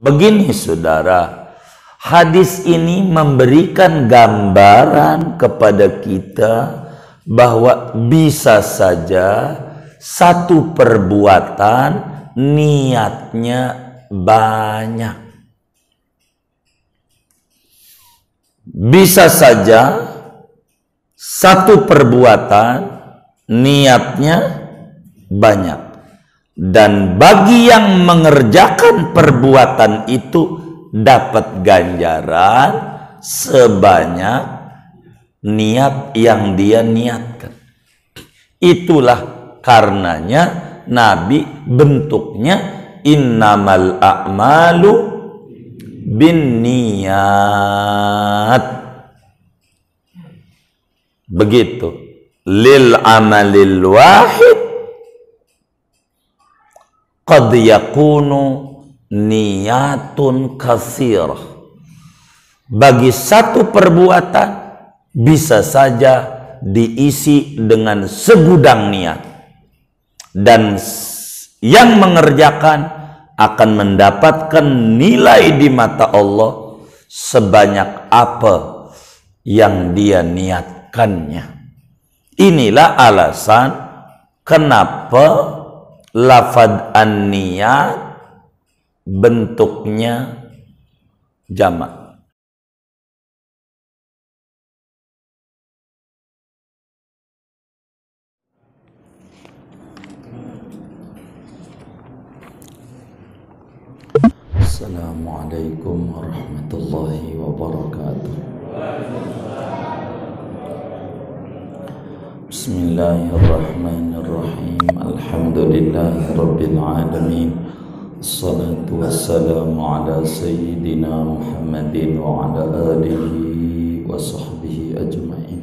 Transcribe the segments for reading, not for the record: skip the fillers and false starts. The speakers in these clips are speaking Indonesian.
Begini saudara, hadis ini memberikan gambaran kepada kita bahwa bisa saja satu perbuatan niatnya banyak. Bisa saja satu perbuatan niatnya banyak. Dan bagi yang mengerjakan perbuatan itu dapat ganjaran sebanyak niat yang dia niatkan. Itulah karenanya Nabi bentuknya innamal a'malu binniyat. Begitu. Lil amalil wahid qad yakunu niyatun katsirah. Bagi satu perbuatan bisa saja diisi dengan segudang niat, dan yang mengerjakan akan mendapatkan nilai di mata Allah sebanyak apa yang dia niatkannya. Inilah alasan kenapa lafadz an-niyat bentuknya jamak. Assalamualaikum warahmatullahi wabarakatuh. Bismillahirrahmanirrahim. Alhamdulillahi rabbil alamin. Assalatu wassalamu ala sayyidina Muhammadin wa ala alihi wa sahbihi ajma'in.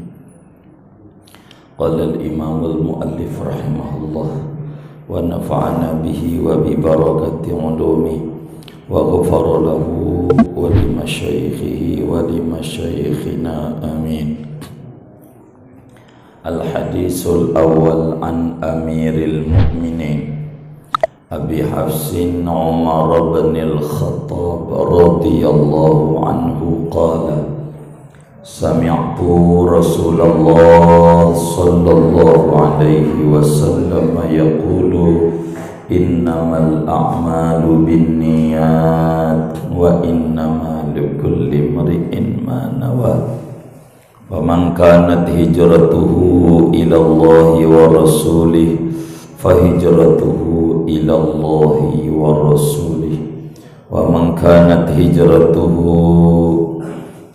Qala al-imam al-muallif rahimahullah wa nafa'ana bihi wa bi barakati ulumi wa ghafara lahu wa li masyayikhihi wa li masyayikhina amin. Al-hadisul awal an amiril mu'minin Abi Hafsin Umar bin al-Khattab radhiyallahu anhu qala sami'tu Rasulullah sallallahu alaihi wasallam yaqulu innamal a'malu binniyat wa innama likulli imri'in ma nawa. Wa man kanat hijratuhu ila Allahi wa rasulih fa hijratuhu ila Allahi wa rasulih. Wa man kanat hijratuhu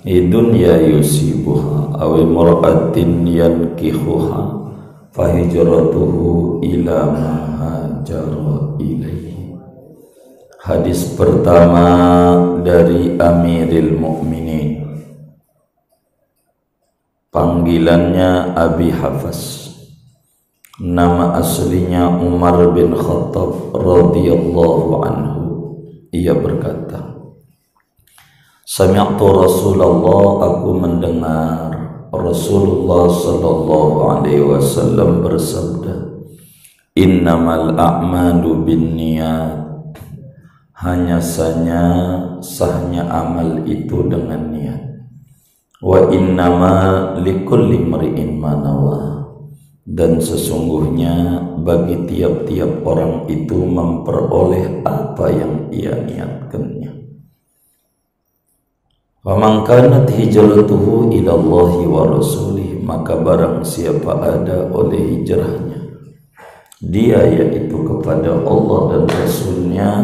lidunya yusibuha aw imra'atin yankihuha fa hijratuhu ila ma hajara ilaihi. Hadis pertama dari Amiril Mukminin, panggilannya Abi Hafs, nama aslinya Umar bin Khattab radhiyallahu anhu. Ia berkata, sami'tu Rasulullah, aku mendengar Rasulullah sallallahu alaihi wasallam bersabda, innamal a'malu binniyat, hanya sahnya amal itu dengan niat. Wa innama likulli imri'in ma nawa, dan sesungguhnya bagi tiap-tiap orang itu memperoleh apa yang ia niatkannya. Wa man kanat hijratuhu ila Allahi wa rasulih, maka barang siapa ada oleh hijrahnya dia yaitu kepada Allah dan Rasulnya,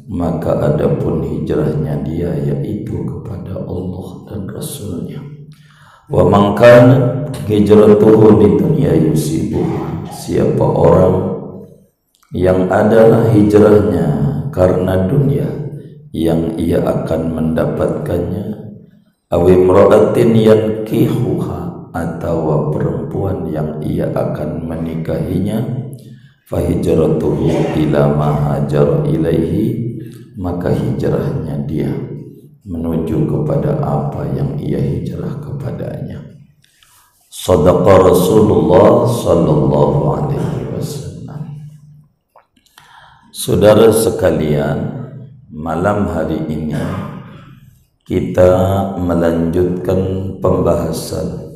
maka adapun hijrahnya dia yaitu kepada Allah dan Rasulnya. Wa man kana hijratuhu lidunya yusibuha, siapa orang yang adalah hijrahnya karena dunia yang ia akan mendapatkannya, aw imra'atin yankihuha, atau perempuan yang ia akan menikahinya, fa hijratuhu ila ma hajara ilaihi, maka hijrahnya dia menuju kepada apa yang ia hijrah kepadanya. Shadaqa Rasulullah sallallahu alaihi wasallam. Saudara sekalian, malam hari ini kita melanjutkan pembahasan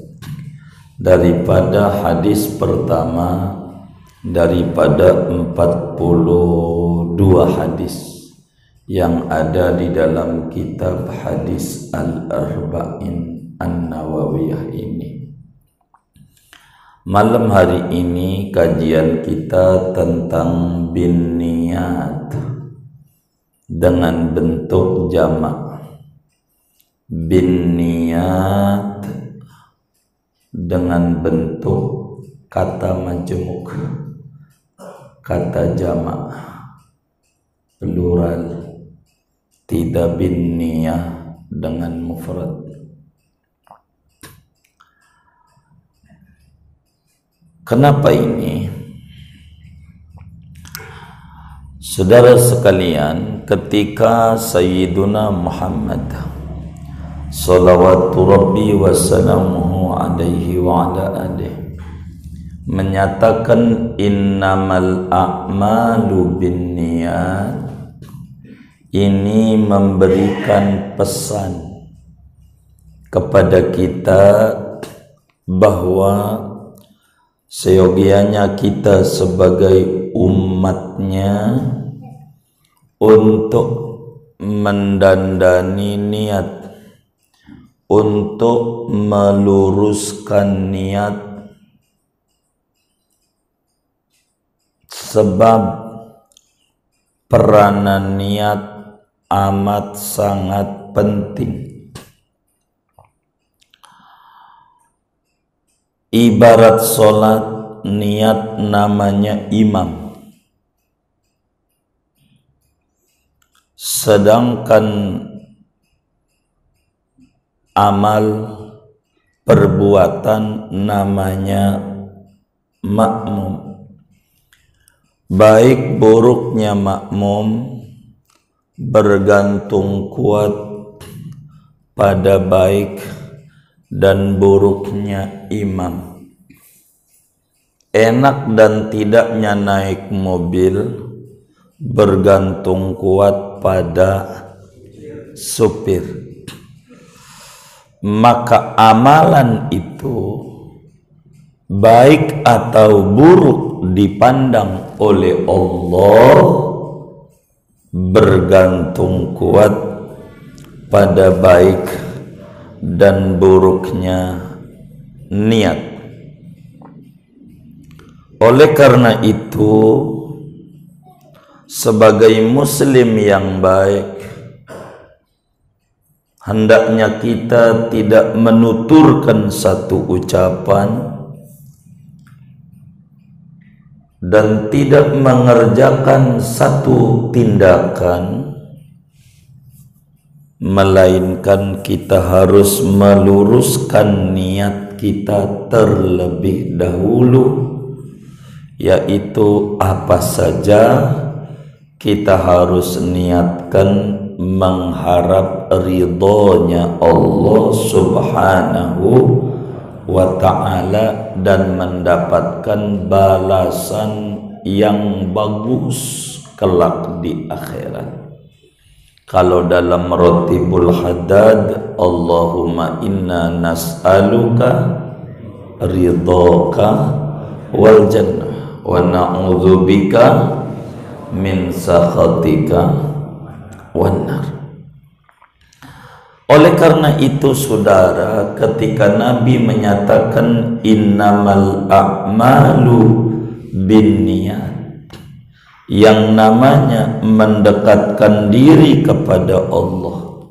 daripada hadis pertama daripada 42 hadis yang ada di dalam kitab hadis Al-Arba'in An-Nawawiyah ini. Malam hari ini kajian kita tentang binniyat dengan bentuk jamak. Binniyat dengan bentuk kata majmuk, kata jamak, plural, tidak binniyah dengan mufrad. Kenapa ini? Saudara sekalian, ketika Sayyiduna Muhammad salawatu Rabbi wa salamuhu alaihi wa ala alihi menyatakan innamal a'malu binniyat, ini memberikan pesan kepada kita bahwa seyogianya kita sebagai umatnya untuk mendandani niat, untuk meluruskan niat, sebab peranan niat amat sangat penting. Ibarat sholat, niat namanya imam. Sedangkan amal perbuatan namanya makmum. Baik buruknya makmum bergantung kuat pada baik dan buruknya imam. Enak dan tidaknya naik mobil bergantung kuat pada supir. Maka amalan itu baik atau buruk dipandang oleh Allah bergantung kuat pada baik dan buruknya niat. Oleh karena itu, sebagai muslim yang baik, hendaknya kita tidak menuturkan satu ucapan dan tidak mengerjakan satu tindakan, melainkan kita harus meluruskan niat kita terlebih dahulu, yaitu apa saja kita harus niatkan mengharap ridhonya Allah subhanahu wa ta'ala dan mendapatkan balasan yang bagus kelak di akhirat. Kalau dalam Ratibul Haddad, Allahumma inna nas'aluka ridhoka wal jannah wa na'udzubika min sakhatika wan nar. Oleh karena itu saudara, ketika Nabi menyatakan innamal a'malu binniyat, yang namanya mendekatkan diri kepada Allah,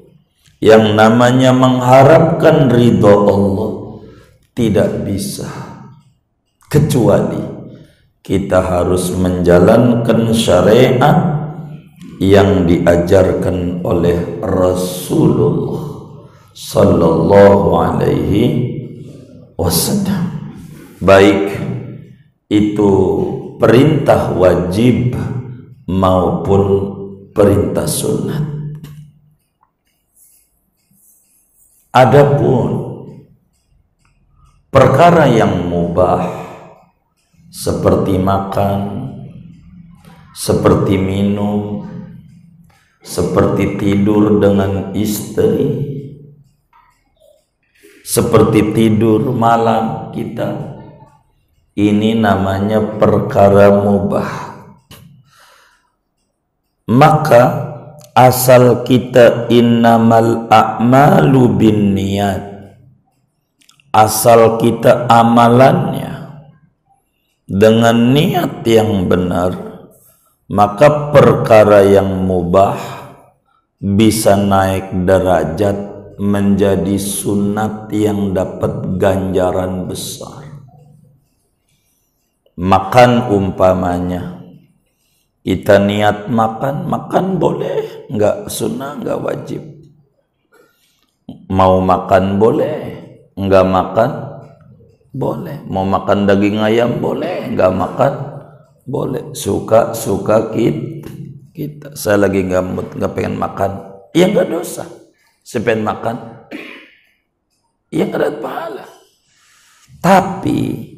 yang namanya mengharapkan ridho Allah, tidak bisa kecuali kita harus menjalankan syariat yang diajarkan oleh Rasulullah sallallahu alaihi wasallam, baik itu perintah wajib maupun perintah sunat. Adapun perkara yang mubah seperti makan, seperti minum, seperti tidur dengan istri, seperti tidur malam kita. Ini namanya perkara mubah. Maka asal kita innamal a'malu binniyat, asal kita amalannya dengan niat yang benar, maka perkara yang mubah bisa naik derajat menjadi sunat yang dapat ganjaran besar. Makan umpamanya, kita niat makan boleh, nggak sunnah, nggak wajib. Mau makan boleh, nggak makan boleh. Mau makan daging ayam boleh, nggak makan boleh. Suka kita. Saya lagi nggak pengen makan, ya nggak dosa. Saya pengen makan, ya nggak ada pahala. Tapi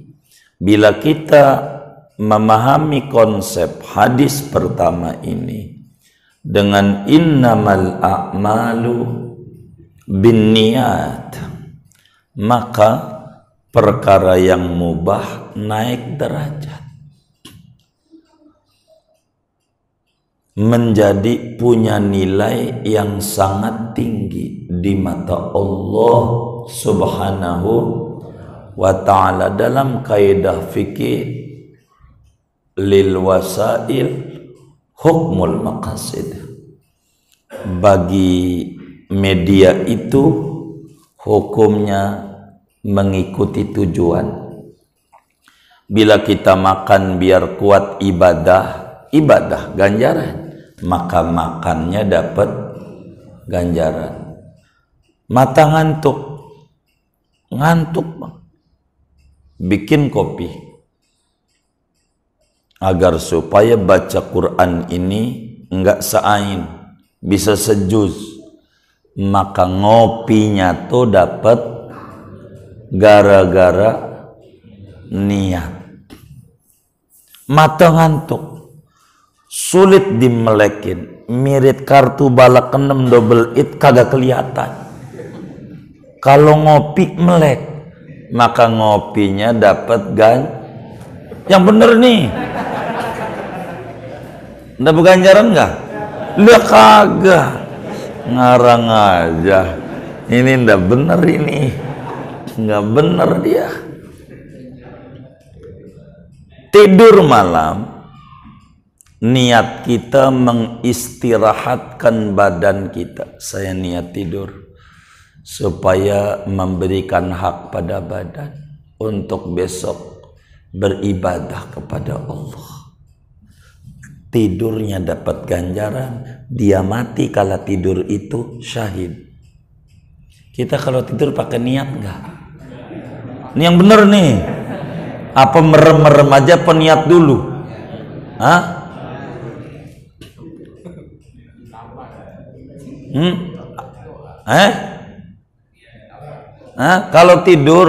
bila kita memahami konsep hadis pertama ini dengan innamal a'malu binniyat, maka perkara yang mubah naik derajat menjadi punya nilai yang sangat tinggi di mata Allah Subhanahu wa ta'ala. Dalam kaidah fikih lil wasail hukmul maqasid, bagi media itu hukumnya mengikuti tujuan. Bila kita makan biar kuat ibadah ganjaran, maka makannya dapat ganjaran. Mata ngantuk bang, bikin kopi agar supaya baca Quran ini enggak seain, bisa sejuz, maka ngopinya tuh dapat gara-gara niat. Mata ngantuk, sulit dimelekin, mirip kartu balak 6 double it kagak kelihatan. Kalau ngopi melek, maka ngopinya dapat yang bener nih. Dapat ganjaran enggak? Lihat kagak, ngarang aja. Ini ndak bener, ini nggak bener dia. Tidur malam, niat kita mengistirahatkan badan kita. Saya niat tidur supaya memberikan hak pada badan untuk besok beribadah kepada Allah. Tidurnya dapat ganjaran, dia mati kala tidur itu syahid. Kita kalau tidur pakai niat enggak? Ini yang bener nih. Apa merem-merem aja peniat dulu? Hah? Kalau tidur,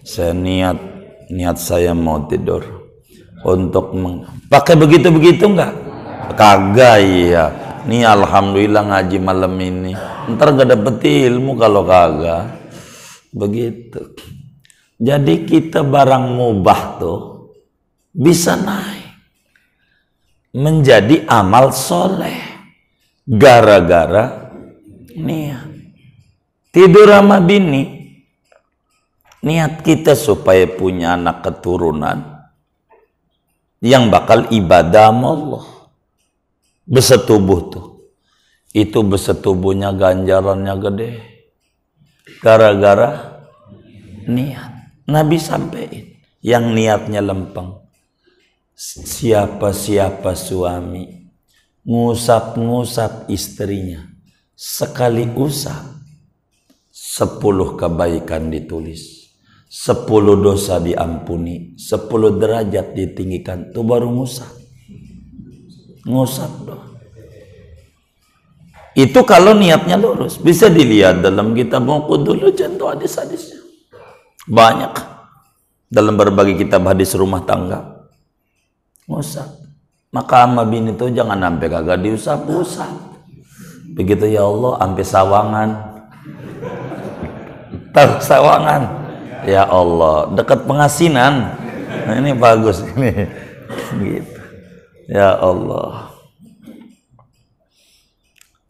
saya niat saya mau tidur untuk pakai begitu enggak? Kagak ya. Nih alhamdulillah ngaji malam ini. Ntar gak dapet ilmu kalau kagak. Begitu. Jadi kita barang mubah tuh bisa naik menjadi amal soleh gara-gara niat. Tidur sama bini, niat kita supaya punya anak keturunan yang bakal ibadah sama Allah. Bersetubuh tuh, itu bersetubuhnya ganjarannya gede gara-gara niat. Nabi sampaikan yang niatnya lempeng, siapa suami ngusap istrinya, sekali usap 10 kebaikan ditulis, 10 dosa diampuni, 10 derajat ditinggikan. Tuh baru ngusap doh. Itu kalau niatnya lurus. Bisa dilihat dalam kitab Muqaddul Janto hadis-hadisnya banyak, dalam berbagai kitab hadis rumah tangga. Ngusap. Maka sama bini itu jangan sampai kagak diusap-usap. Begitu ya Allah, sampai Sawangan. Tahu Sawangan? Ya Allah, dekat Pengasinan. Nah, ini bagus ini. Gitu. Ya Allah.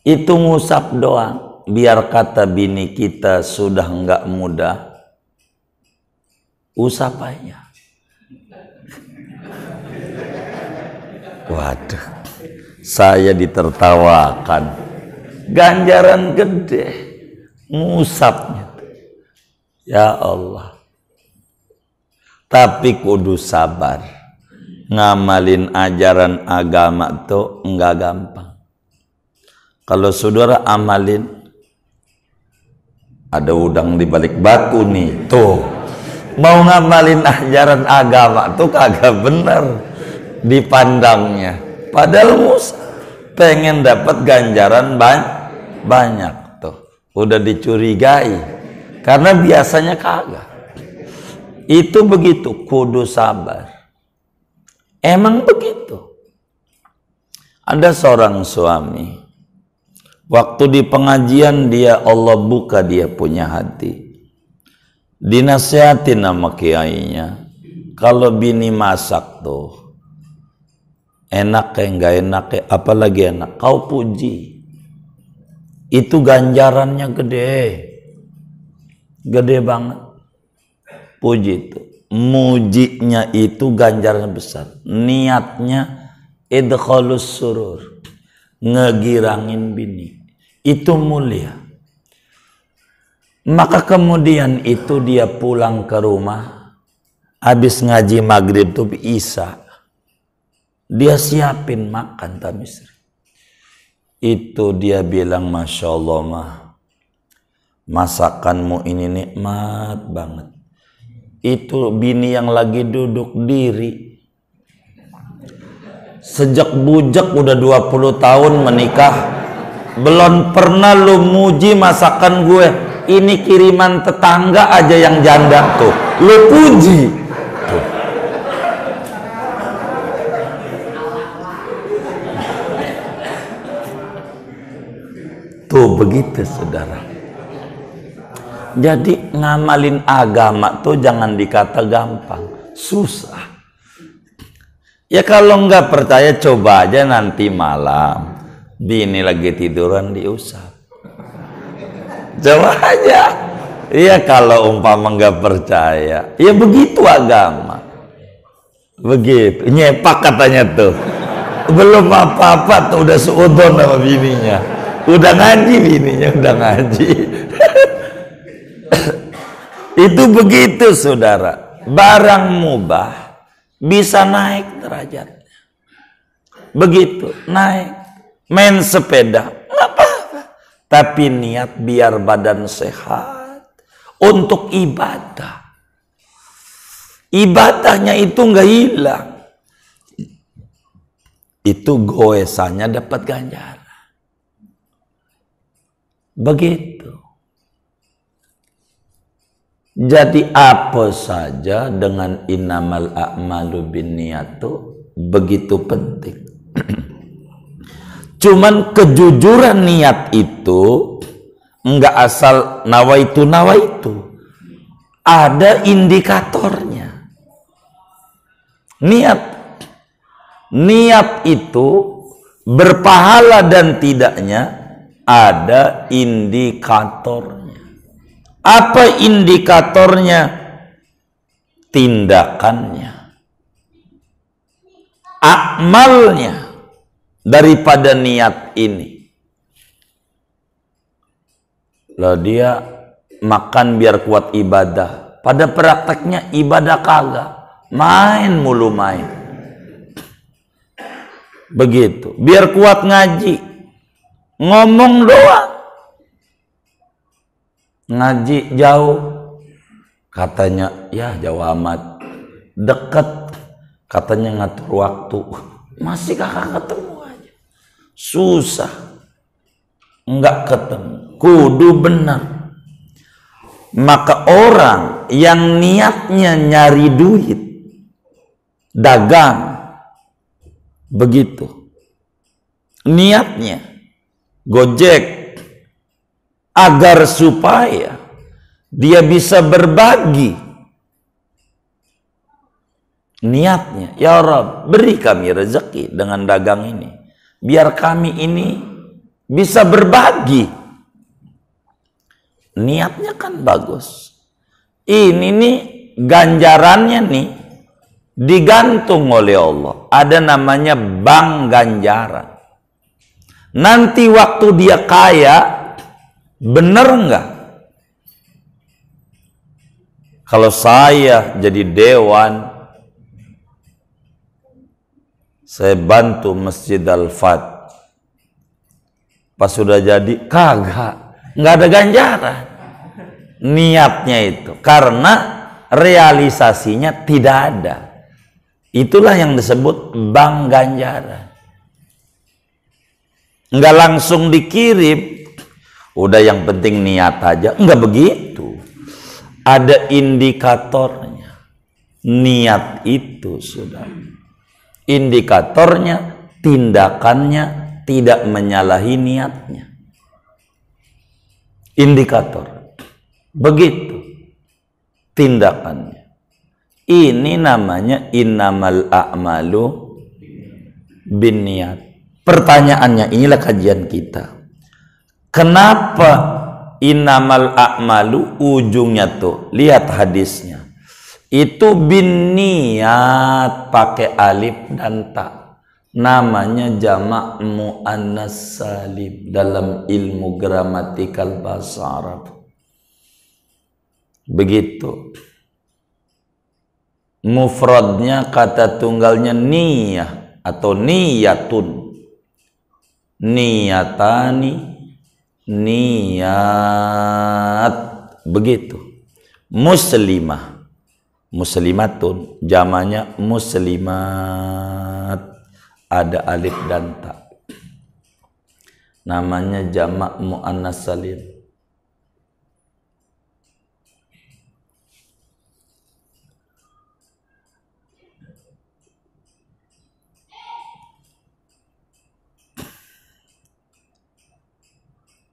Itu ngusap doang. Biar kata bini kita sudah enggak muda, usap aja. Waduh, saya ditertawakan. Ganjaran gede ngusapnya. Ya Allah. Tapi kudu sabar. Ngamalin ajaran agama tuh enggak gampang. Kalau saudara amalin, ada udang di balik batu nih. Tuh, mau ngamalin ajaran agama tuh kagak bener dipandangnya. Padahal Musa pengen dapat ganjaran banyak tuh. Udah dicurigai. Karena biasanya kagak. Itu begitu, kudu sabar. Emang begitu. Ada seorang suami, waktu di pengajian dia Allah buka dia punya hati. Dinasihatin sama kiainya, kalau bini masak tuh enak kayak nggak enak kayak apalagi enak, kau puji. Itu ganjarannya gede banget. Puji itu, mujinya itu ganjarannya besar. Niatnya idkhalus surur, ngegirangin bini, itu mulia. Maka kemudian itu dia pulang ke rumah, habis ngaji maghrib tuh isya, dia siapin makan istri. Itu dia bilang, Masya Allah mah, masakanmu ini nikmat banget. Itu bini yang lagi duduk diri, sejak bujak udah 20 tahun menikah, belum pernah lu muji masakan gue. Ini kiriman tetangga aja yang janda tuh lu puji tuh. Tuh begitu saudara. Jadi ngamalin agama tuh jangan dikata gampang, susah. Ya kalau nggak percaya coba aja nanti malam bini lagi tiduran diusap. Coba aja. Iya kalau umpama nggak percaya, ya begitu agama. Begitu, nyepak katanya tuh. Belum apa-apa tuh udah seudon sama bininya. Udah ngaji bininya, udah ngaji. Itu begitu saudara. Barang mubah bisa naik derajatnya. Begitu, naik. Main sepeda, nggak apa-apa. Tapi niat biar badan sehat. Untuk ibadah. Ibadahnya itu nggak hilang. Itu goesannya dapat ganjaran. Begitu. Jadi apa saja dengan innamal a'malu binniyat begitu penting. Cuman kejujuran niat itu enggak asal nawaitu. Ada indikatornya. Niat itu berpahala dan tidaknya ada indikatornya. Apa indikatornya? Tindakannya, amalnya daripada niat ini. Lah dia makan biar kuat ibadah, pada prakteknya ibadah kagak, main mulu main. Begitu, biar kuat ngaji, ngomong doang. Ngaji jauh, katanya ya jauh amat. Deket, katanya ngatur waktu, masih kakak ketemu aja. Susah, enggak ketemu. Kudu benar. Maka orang yang niatnya nyari duit, dagang, begitu niatnya, Gojek, agar supaya dia bisa berbagi. Niatnya, ya Rabb, beri kami rezeki dengan dagang ini, biar kami ini bisa berbagi. Niatnya kan bagus. Ini nih ganjarannya nih digantung oleh Allah. Ada namanya bank ganjaran. Nanti waktu dia kaya, bener nggak? Kalau saya jadi dewan, saya bantu Masjid Al-Fat, pas sudah jadi kagak, nggak ada ganjaran. Niatnya itu, karena realisasinya tidak ada. Itulah yang disebut bank ganjaran. Nggak langsung dikirim, udah yang penting niat aja. Nggak begitu. Ada indikatornya. Niat itu sudah. Indikatornya, tindakannya tidak menyalahi niatnya. Indikator. Begitu. Tindakannya. Ini namanya innamal a'malu binniyat. Pertanyaannya, inilah kajian kita. Kenapa innamal a'malu ujungnya tuh? Lihat hadisnya. Itu bin niat pakai alif dan ta. Namanya jamak muannas salim dalam ilmu gramatikal bahasa Arab. Begitu. Mufradnya kata tunggalnya niyah atau niyatun. Niyatani, niyat, begitu. Muslimah, muslimatun, jamanya muslimat, ada alif dan ta. Namanya jamak muannas salim.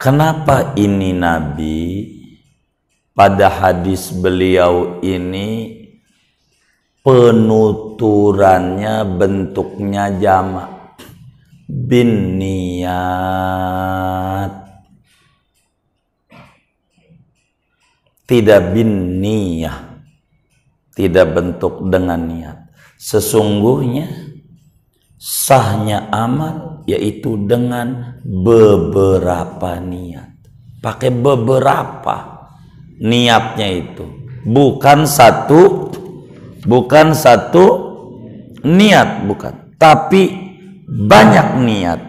Kenapa ini Nabi pada hadis beliau ini penuturannya bentuknya jamak bin niat, tidak bin niyah, tidak bentuk dengan niat. Sesungguhnya sahnya amal yaitu dengan beberapa niat. Pakai beberapa niatnya itu, bukan satu niat, bukan, tapi banyak niat.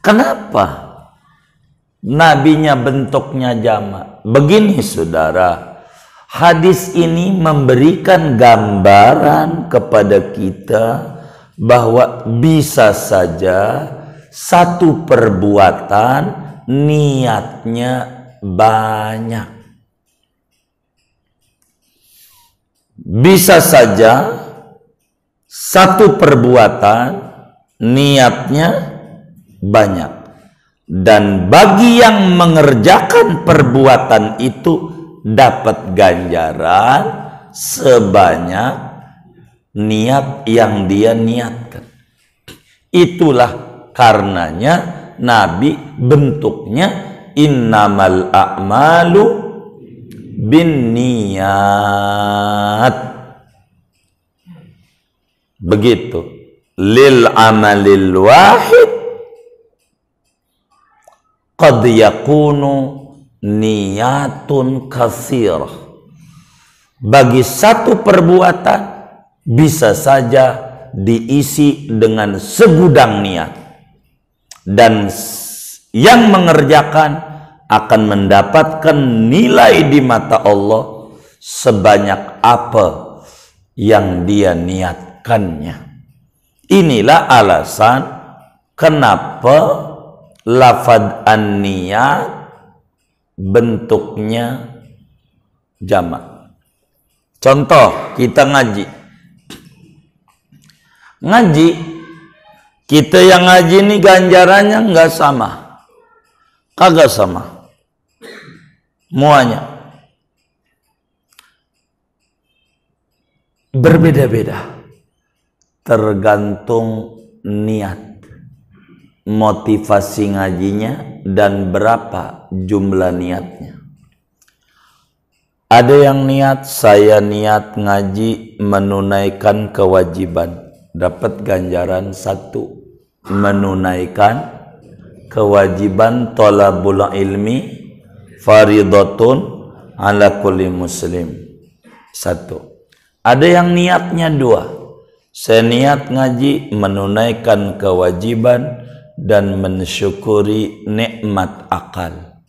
Kenapa nabinya bentuknya jamak? Begini saudara, hadis ini memberikan gambaran kepada kita bahwa bisa saja satu perbuatan niatnya banyak. Bisa saja satu perbuatan niatnya banyak. Dan bagi yang mengerjakan perbuatan itu dapat ganjaran sebanyak niat yang dia niatkan. Itulah karenanya Nabi bentuknya innamal a'malu bin niat. Begitu. Lil amalil wahid qad yakunu niyatun katsirah. Bagi satu perbuatan bisa saja diisi dengan segudang niat, dan yang mengerjakan akan mendapatkan nilai di mata Allah sebanyak apa yang dia niatkannya. Inilah alasan kenapa lafadz an-niyat bentuknya jamak. Contoh, kita ngaji Kita yang ngaji ini ganjarannya nggak sama. Kagak sama. Muanya. Berbeda-beda. Tergantung niat. Motivasi ngajinya dan berapa jumlah niatnya. Ada yang niat, saya niat ngaji menunaikan kewajiban, dapat ganjaran 1. Menunaikan kewajiban thalabul ilmi faridatun ala kulli muslim. 1. Ada yang niatnya 2. Saya niat ngaji menunaikan kewajiban dan mensyukuri nikmat akal.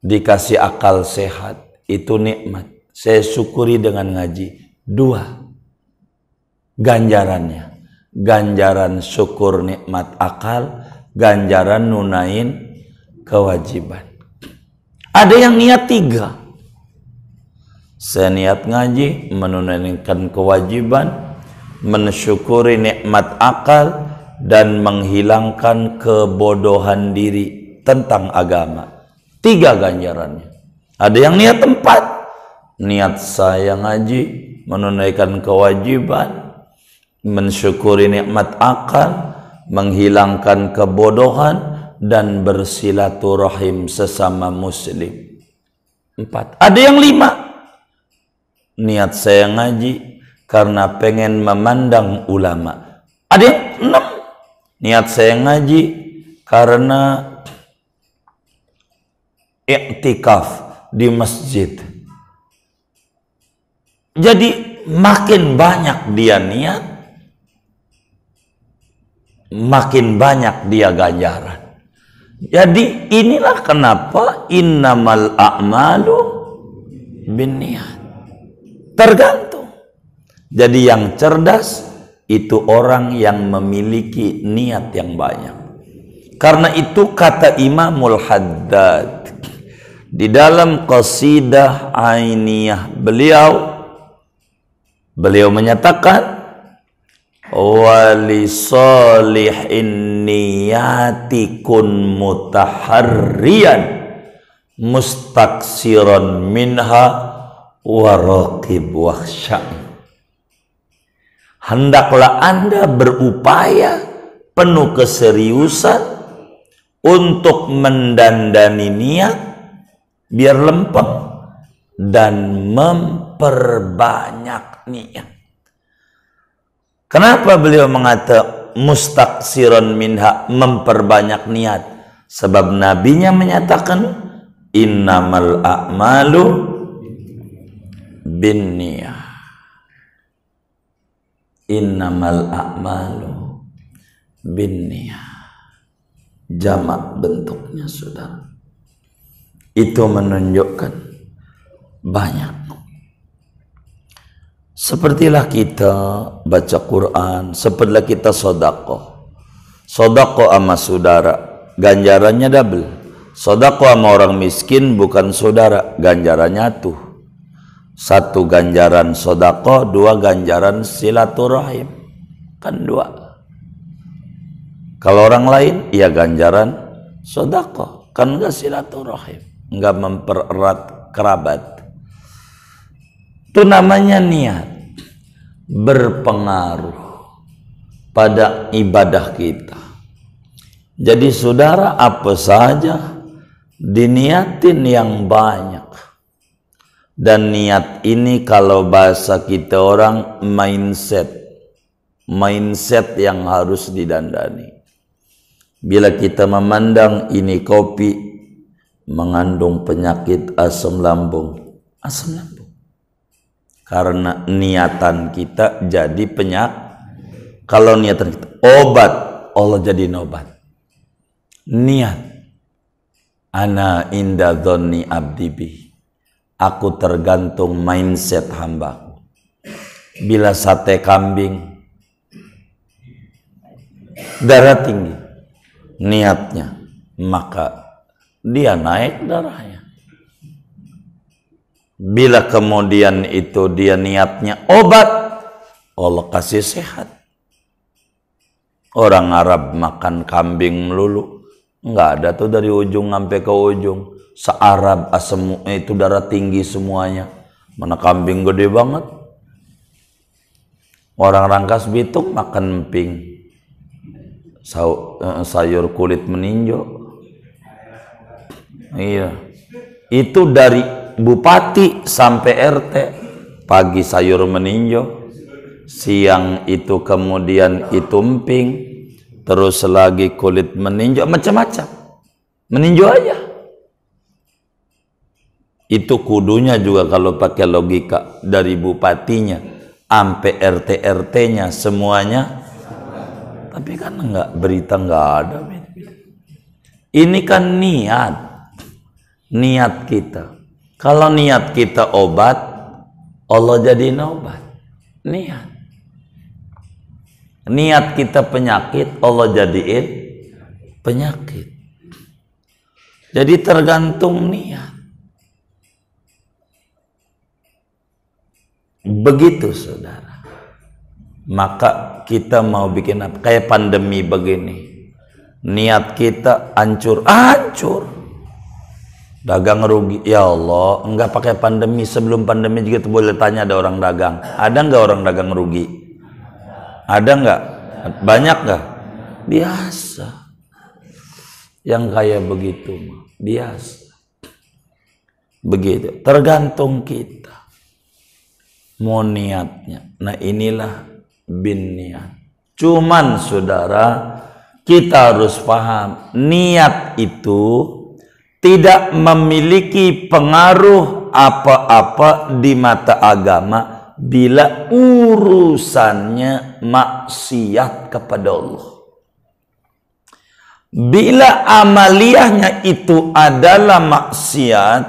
Dikasih akal sehat, itu nikmat. Saya syukuri dengan ngaji. 2 ganjarannya. Ganjaran syukur nikmat akal, ganjaran nunain kewajiban. Ada yang niat 3. Saya niat ngaji menunaikan kewajiban, mensyukuri nikmat akal, dan menghilangkan kebodohan diri tentang agama. 3 ganjarannya. Ada yang niat 4. Niat saya ngaji menunaikan kewajiban, mensyukuri nikmat akal, menghilangkan kebodohan, dan bersilaturahim sesama muslim. 4. Ada yang 5. Niat saya ngaji karena pengen memandang ulama. Ada yang 6. Niat saya ngaji karena i'tikaf di masjid. Jadi makin banyak dia niat, makin banyak dia ganjaran. Jadi inilah kenapa innamal a'malu binniyat. Tergantung. Jadi yang cerdas itu orang yang memiliki niat yang banyak. Karena itu kata Imamul Haddad di dalam qasidah Ainiyah beliau menyatakan wali solihin niyati kun mutaharriyan mustaksiran minha waraqib wakhsha. Hendaklah Anda berupaya penuh keseriusan untuk mendandani niat biar lempeng dan memperbanyak niat. Kenapa beliau mengatakan mustaksiran minha, memperbanyak niat? Sebab nabinya menyatakan innamal a'malu binniyah. Innamal a'malu binniyah. Jamak bentuknya, saudara. Itu menunjukkan banyak. Sepertilah kita baca Quran, sepertilah kita sedekah. Sedekah sama saudara, ganjarannya double. Sedekah sama orang miskin bukan saudara, ganjarannya tuh. 1 ganjaran sedekah, 2 ganjaran silaturahim. Kan 2. Kalau orang lain, ya ganjaran sedekah, kan enggak silaturahim, enggak mempererat kerabat. Itu namanya niat berpengaruh pada ibadah kita. Jadi saudara, apa saja diniatin yang banyak. Dan niat ini kalau bahasa kita orang mindset yang harus didandani. Bila kita memandang ini kopi mengandung penyakit asam lambung. Karena niatan kita jadi penyakit. Kalau niatan kita obat, Allah jadi obat. Niat. Ana inda dhonni abdi bi. Aku tergantung mindset hambaku. Bila sate kambing darah tinggi niatnya, maka dia naik darahnya. Bila kemudian itu dia niatnya obat, Allah kasih sehat. Orang Arab makan kambing melulu, nggak ada tuh dari ujung sampai ke ujung. Se-Arab itu darah tinggi semuanya. Mana kambing gede banget. Orang Rangkas Bitung makan emping, sayur kulit meninjo. Iya, itu dari bupati sampai RT. Pagi sayur meninjo, siang itu kemudian itu emping, terus lagi kulit meninjo, macam-macam. Meninjo aja. Itu kudunya juga kalau pakai logika dari bupatinya sampai RT-RT-nya semuanya. Tapi kan enggak, berita enggak ada. Ini kan niat kita. Kalau niat kita obat, Allah jadiin obat. Niat kita penyakit, Allah jadiin penyakit. Jadi tergantung niat. Begitu saudara. Maka kita mau bikin apa? Kayak pandemi begini. Niat kita hancur. Dagang rugi. Ya Allah, enggak pakai pandemi. Sebelum pandemi juga tuh boleh tanya ada orang dagang. Ada enggak orang dagang rugi? Ada enggak? Banyak enggak? Biasa. Yang kayak begitu mah biasa. Begitu. Tergantung kita. Mau niatnya. Nah inilah bin niat. Cuman saudara, kita harus paham niat itu tidak memiliki pengaruh apa-apa di mata agama bila urusannya maksiat kepada Allah. Bila amaliyahnya itu adalah maksiat,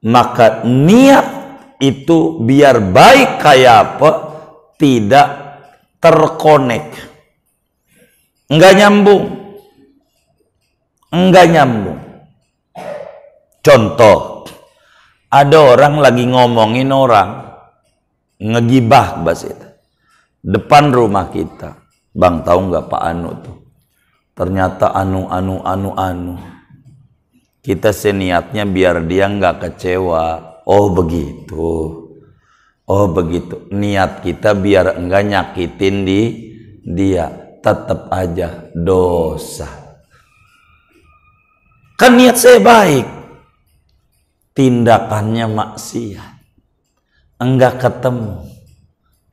maka niat itu biar baik kayak apa tidak terkonek, enggak nyambung. Contoh, ada orang lagi ngomongin orang, ngegibah bahasa itu, depan rumah kita. Bang, tahu nggak Pak Anu tuh? Ternyata anu. Kita seniatnya biar dia nggak kecewa. Oh begitu. Niat kita biar enggak nyakitin dia. Tetap aja dosa. Kan niat saya baik. Tindakannya maksiat. Enggak ketemu.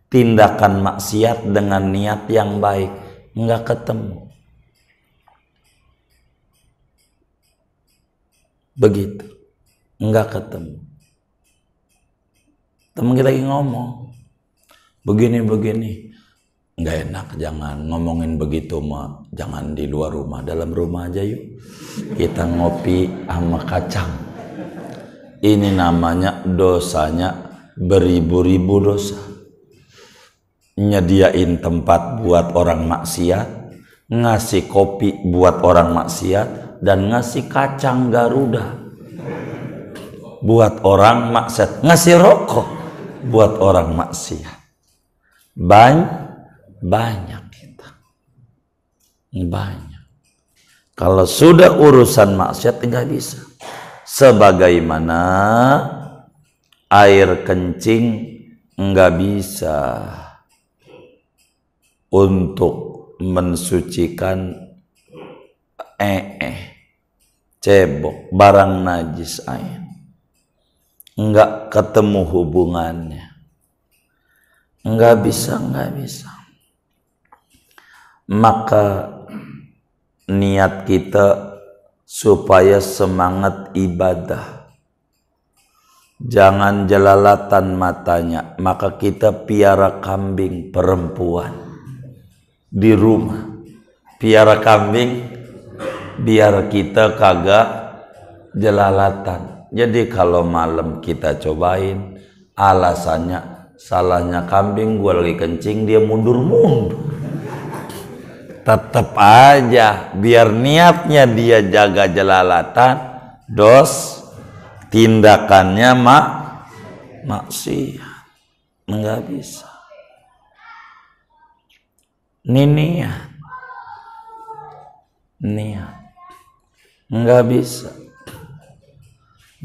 Tindakan maksiat dengan niat yang baik. Enggak ketemu. Begitu. Enggak ketemu. Teman kita lagi ngomong. Begini. Enggak enak, jangan ngomongin begitu mah. Jangan di luar rumah. Dalam rumah aja yuk. Kita ngopi sama kacang. Ini namanya dosanya beribu-ribu dosa. Nyediain tempat buat orang maksiat, ngasih kopi buat orang maksiat, dan ngasih kacang Garuda buat orang maksiat, ngasih rokok buat orang maksiat. Banyak kita. Banyak. Kalau sudah urusan maksiat nggak bisa. Sebagaimana air kencing nggak bisa untuk mensucikan cebok, barang najis air. Nggak ketemu hubungannya. Nggak bisa. Maka niat kita supaya semangat ibadah. Jangan jelalatan matanya. Maka kita piara kambing perempuan di rumah. Piara kambing biar kita kagak jelalatan. Jadi kalau malam kita cobain, alasannya salahnya kambing, gue lagi kencing, dia mundur-mundur. Tetap aja biar niatnya dia jaga jelalatan, tindakannya maksiat. Enggak bisa. Ini niat. niat. Nggak bisa.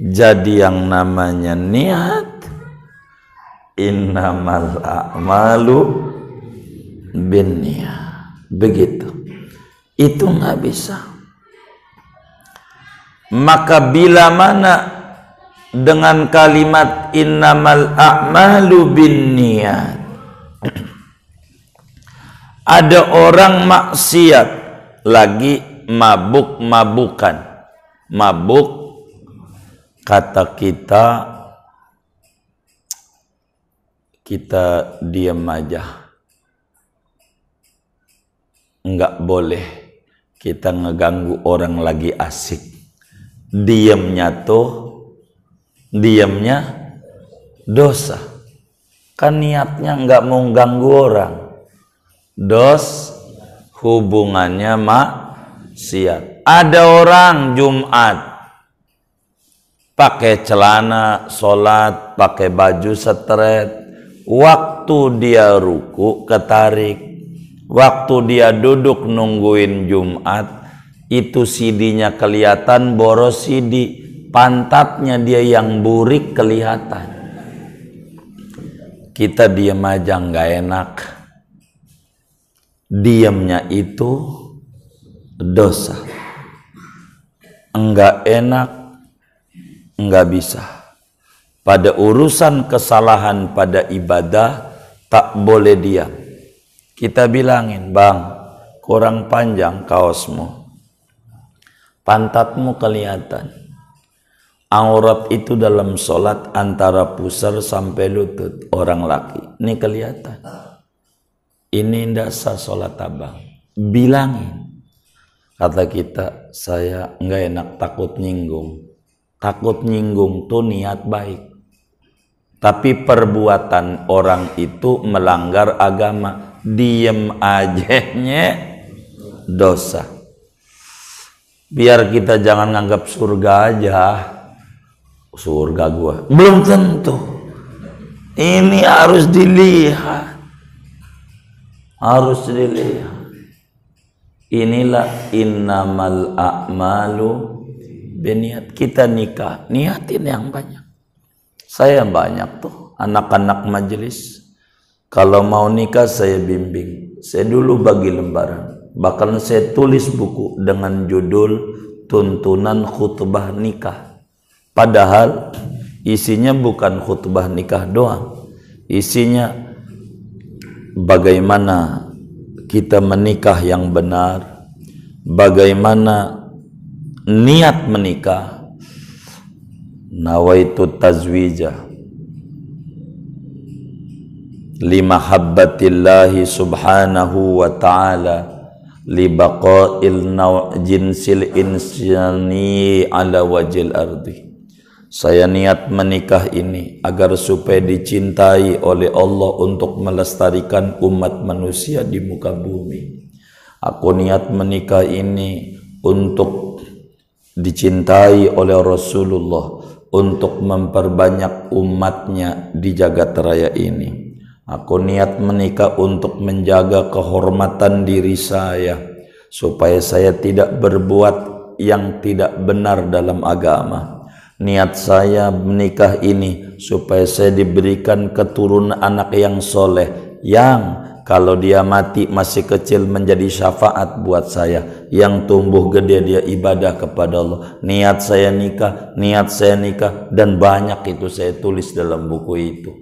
Jadi yang namanya niat, innamal a'malu binniyat. Begitu. Itu nggak bisa. Maka bila mana dengan kalimat innamal a'malu binniyat ada orang maksiat lagi mabuk-mabukan. Mabuk kata kita diam aja. Enggak boleh kita ngeganggu orang lagi asik. Diamnya dosa. Kan niatnya enggak mau ganggu orang. Hubungannya maksiat. Ada orang Jumat pakai celana sholat, pakai baju setret, waktu dia ruku ketarik, waktu dia duduk nungguin Jumat itu CD-nya kelihatan, boros CD, pantatnya dia yang burik kelihatan. Kita diam aja nggak enak. Diamnya itu dosa. Enggak enak, enggak bisa. Pada urusan kesalahan pada ibadah tak boleh diam. Kita bilangin, bang, kurang panjang kaosmu, pantatmu kelihatan. Aurat itu dalam sholat antara pusar sampai lutut orang laki. Ini kelihatan. Ini ndak sah sholat abang. Bilangin. Kata kita, saya nggak enak, takut nyinggung. Takut nyinggung tuh niat baik. Tapi perbuatan orang itu melanggar agama. Diem aja dosa. Biar kita jangan nganggap surga aja. Surga gua. Belum tentu. Ini harus dilihat. Harus dilihat. Inilah innamal a'malu binniyat. Kita nikah, niatin yang banyak. Saya banyak tuh anak-anak majelis. Kalau mau nikah saya bimbing. Saya dulu bagi lembaran. Bahkan saya tulis buku dengan judul Tuntunan Khutbah Nikah. Padahal isinya bukan khutbah nikah doang. Isinya bagaimana kita menikah yang benar, bagaimana niat menikah, nawaitu tazwija limahabbatillahi subhanahu wa ta'ala libaqa'il jinsil insani ala wajil ardi. Saya niat menikah ini agar supaya dicintai oleh Allah untuk melestarikan umat manusia di muka bumi. Aku niat menikah ini untuk dicintai oleh Rasulullah, untuk memperbanyak umatnya di jagat raya ini. Aku niat menikah untuk menjaga kehormatan diri saya, supaya saya tidak berbuat yang tidak benar dalam agama. Niat saya menikah ini supaya saya diberikan keturunan anak yang soleh, yang kalau dia mati masih kecil menjadi syafaat buat saya, yang tumbuh gede dia ibadah kepada Allah. Niat saya nikah, dan banyak itu saya tulis dalam buku itu.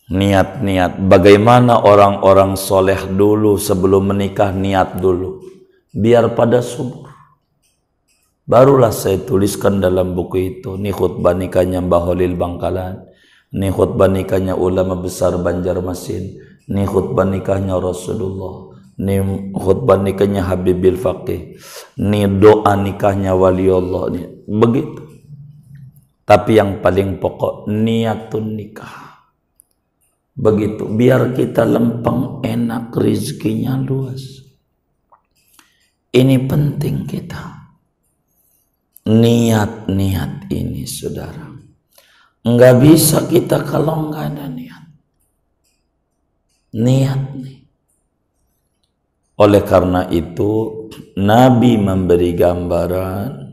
Niat-niat, bagaimana orang-orang soleh dulu sebelum menikah niat dulu, biar pada subur. Barulah saya tuliskan dalam buku itu. Ini khutbah nikahnya Mbah Holil Bangkalan, ini khutbah nikahnya ulama besar Banjarmasin, ini khutbah nikahnya Rasulullah, ini khutbah nikahnya Habibil Faqih, ini doa nikahnya waliullah. Begitu. Tapi yang paling pokok niatun nikah. Begitu, biar kita lempeng, enak, rezekinya luas. Ini penting kita. Niat-niat ini saudara, nggak bisa kita kalau nggak ada niat. Niat nih, Oleh karena itu Nabi memberi gambaran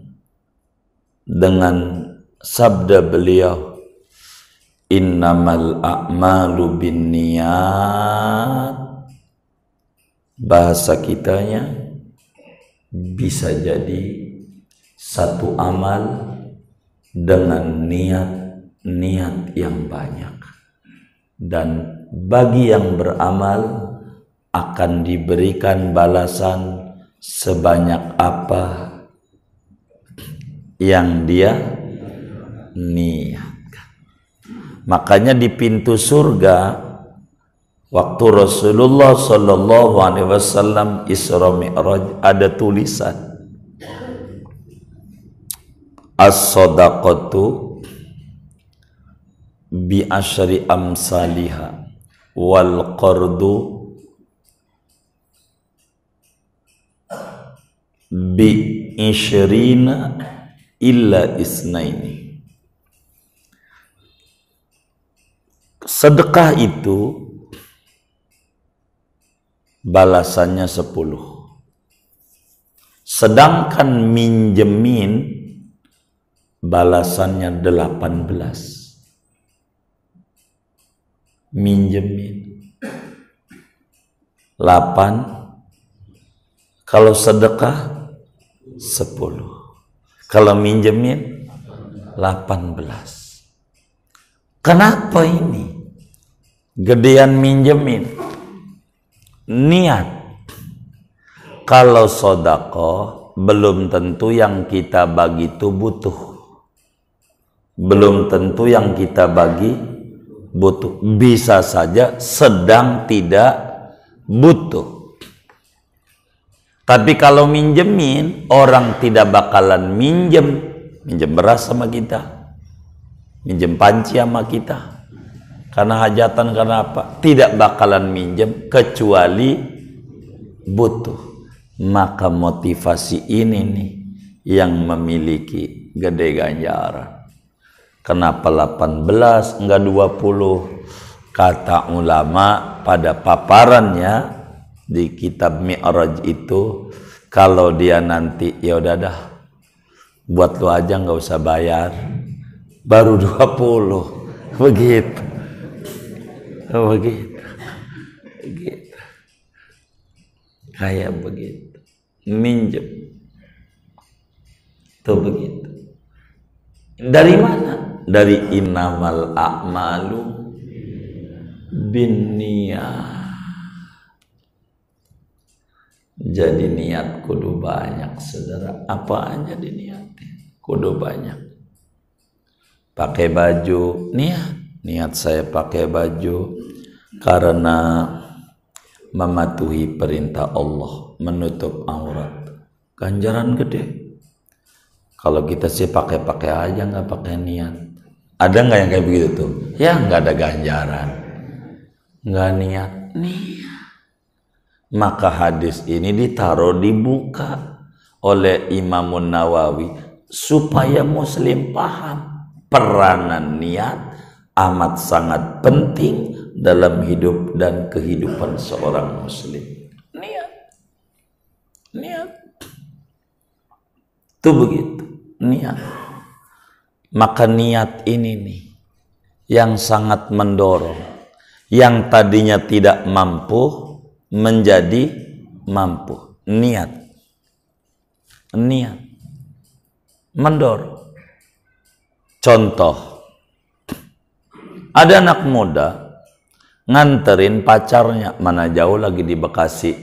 dengan sabda beliau, innamal a'malu binniyat. Bahasa kitanya bisa jadi satu amal dengan niat yang banyak, dan bagi yang beramal akan diberikan balasan sebanyak apa yang dia niatkan. Makanya di pintu surga waktu Rasulullah Shallallahu Alaihi Wasallam Isra Mi'raj ada tulisan as-sadaqatu bi asyri amsalihha wal qardu bi isyrina illa isnaini. Sedekah itu balasannya 10, sedangkan minjemin balasannya 18. Minjemin 8, kalau sedekah 10, kalau minjemin 18. Kenapa ini? Gedean minjemin. Niat. Kalau sedekah belum tentu yang kita bagi itu butuh. Belum tentu yang kita bagi butuh. Bisa saja sedang tidak butuh. Tapi kalau minjemin, orang tidak bakalan minjem beras sama kita, minjem panci sama kita, karena hajatan, karena apa? Tidak bakalan minjem kecuali butuh. Maka motivasi ini nih yang memiliki gede ganjaran. Kenapa 18 enggak 20? Kata ulama pada paparannya di kitab Mi'raj itu, kalau dia nanti ya udah dah buat lu aja nggak usah bayar, baru 20 begitu. Begitu kayak begitu minjem tuh begitu. Dari mana? Dari innamal a'malu binniyat. Jadi niat kudu banyak, saudara. Apa aja diniatin kudu banyak. Pakai baju, niat saya pakai baju karena mematuhi perintah Allah, menutup aurat, ganjaran gede. Kalau kita sih pakai aja nggak pakai niat. Ada nggak yang kayak begitu tuh? Ya nggak ada ganjaran, nggak niat. Maka hadis ini ditaruh dibuka oleh Imam Nawawi supaya muslim paham peranan niat amat sangat penting dalam hidup dan kehidupan seorang muslim. Niat itu begitu, niat. Maka niat ini nih yang sangat mendorong, yang tadinya tidak mampu menjadi mampu. Niat mendorong. Contoh, ada anak muda nganterin pacarnya, mana jauh lagi di Bekasi,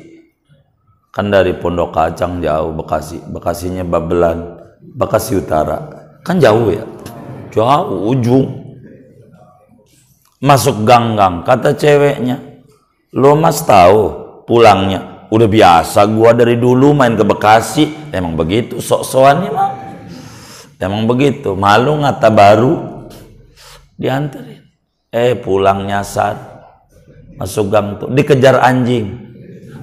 kan dari Pondok Kacang jauh, Bekasinya Babelan, Bekasi Utara, kan jauh ya, jauh ujung. Masuk gang-gang, kata ceweknya, lo mas tahu pulangnya udah biasa gua dari dulu main ke Bekasi. Emang begitu sok-sokannya mah, emang begitu. Malu ngata baru dianterin, pulang nyasar, masuk gang tuh dikejar anjing,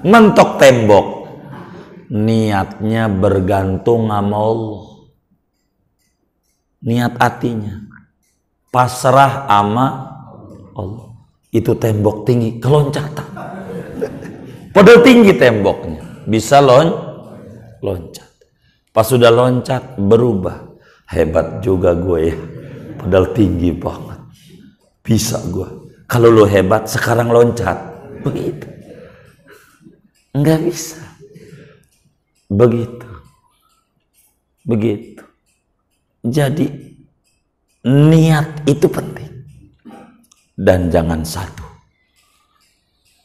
mentok tembok. Niatnya bergantung sama Allah, niat hatinya pasrah sama Allah. Itu tembok tinggi keloncatan, Padahal tinggi temboknya, bisa loncat. Pas sudah loncat berubah, hebat juga gue ya. Padahal tinggi banget, bisa gue. Kalau lo hebat sekarang loncat, begitu. Enggak bisa. Begitu. Jadi niat itu penting. Dan jangan satu.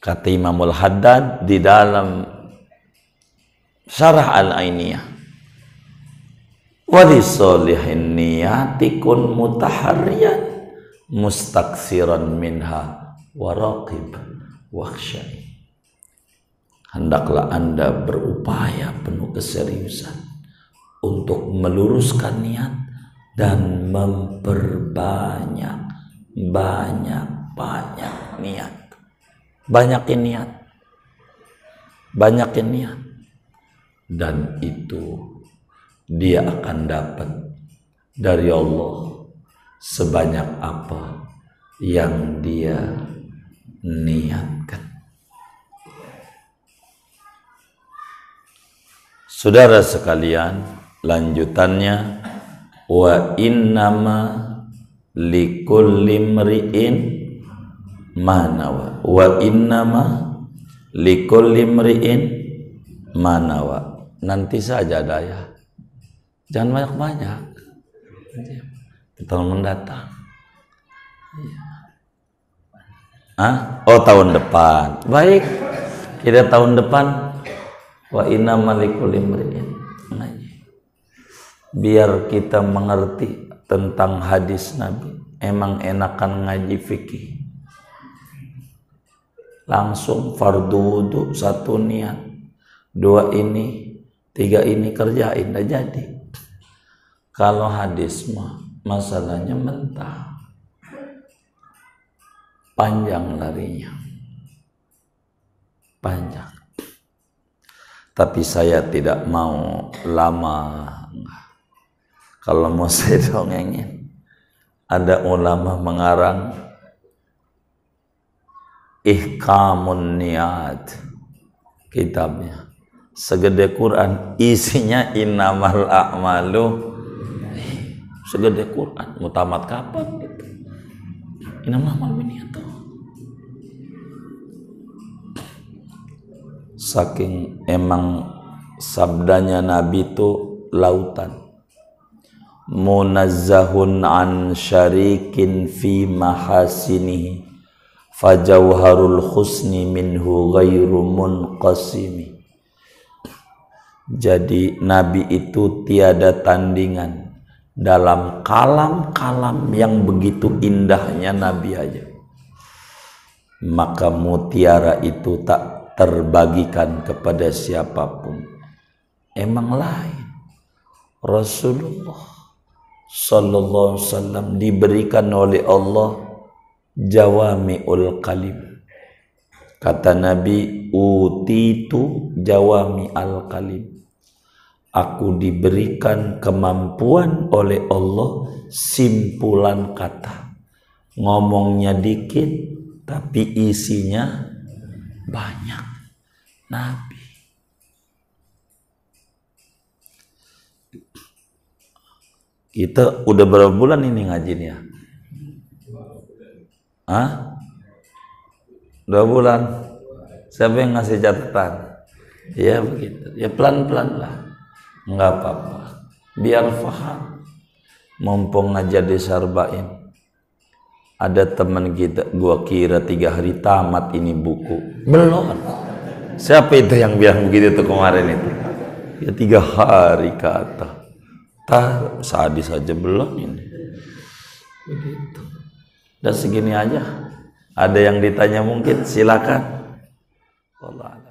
Kata Imamul Haddad di dalam Syarah Al-Ainiyah, wa lisolihin niyati kun mutaharriyan mustaksiran minha waraqib wakhsyai. Hendaklah Anda berupaya penuh keseriusan untuk meluruskan niat dan memperbanyak banyak niat. Banyakin niat. Dan itu dia akan dapat dari Allah sebanyak apa yang dia niatkan. Saudara sekalian, lanjutannya, wa innama likulli imri'in ma nawa. Wa innama likulli imri'in ma nawa. Nanti saja daya. Jangan banyak-banyak. Tahun mendatang. Oh, tahun depan. Baik. Kita tahun depan wa innama likulli imri'in. Biar kita mengerti tentang hadis Nabi. Emang enakan ngaji fikih. Langsung fardu wudu, 1 niat, 2 ini, 3 ini kerjain, dah jadi. Kalau hadis mah masalahnya mentah, panjang larinya, panjang. Tapi saya tidak mau lama. Kalau mau saya dongengin, ada ulama mengarang Ihkamun Niat, kitabnya segede Quran, isinya innamal a'malu, segede Quran. Mau tamat kapan gitu? Innamal a'malu niat. Saking emang sabdanya Nabi itu lautan, munazzahun an syarikin fi mahasinihi fajauharul husni minhu ghairu munqasimi. Jadi Nabi itu tiada tandingan dalam kalam-kalam yang begitu indahnya Nabi aja. Maka mutiara itu tak terbagikan kepada siapapun. Emang lain. Rasulullah sallallahu alaihi wasallam diberikan oleh Allah jawami'ul kalim. Kata Nabi, utitu jawami al kalim. Aku diberikan kemampuan oleh Allah simpulan kata. Ngomongnya dikit tapi isinya banyak. Nabi. Kita udah berapa bulan ini ngajinya? 2 bulan. Siapa yang ngasih catatan? Ya begitu. Ya pelan-pelan lah. Enggak apa-apa. Biar paham. Mumpung ngajar di Sarbain. Ada teman kita, gua kira 3 hari tamat ini buku. Belum. Siapa itu yang bilang begitu tuh kemarin itu? Ya 3 hari kata. Sadis aja belum ini. Begitu. Dan segini aja. Ada yang ditanya mungkin, silakan. Wallah.